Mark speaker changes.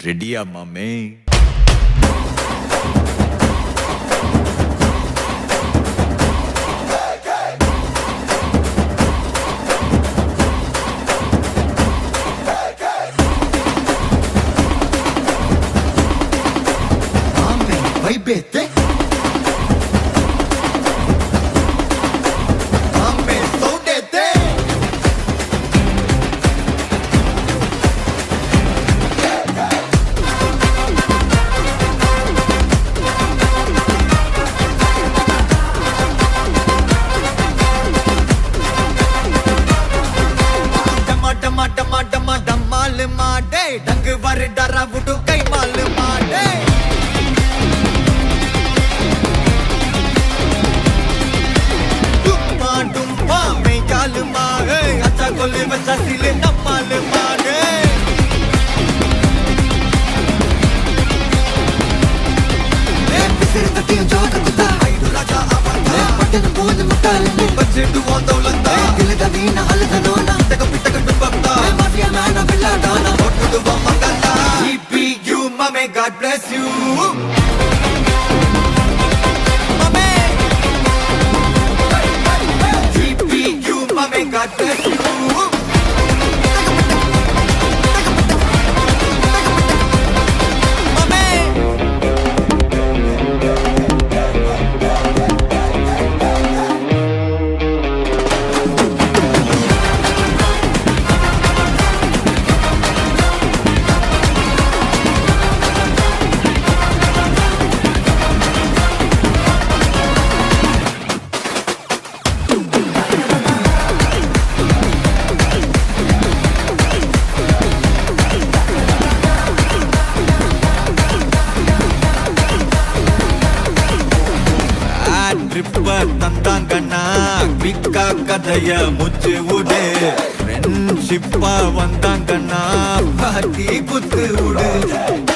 Speaker 1: ரெடியா மாமே?
Speaker 2: Baby, डंग वर डरा बुटू कई माल माडे डुम्मा डुम्मा में काल मागे अच्छा कोले बच्चा सिले नमाल मागे ए पिसर तटियों जोक कुत्ता आइडू राजा आवाज़ पट्टन बोझ मुटाल बच्चे डुबों दौलता दिल का वीना हल धनोना तक पिटक डुबकता माफिया मैना बिल्ला Dana Mame, God bless you. Mame, GPU, Mame, God bless you. தந்தாங்கண்ணா பிக்கா கதைய முச்சு விடு ஃப்ரெண்ட்ஷிப்பா வந்தாங்கண்ணா பாட்டி புத்து விடு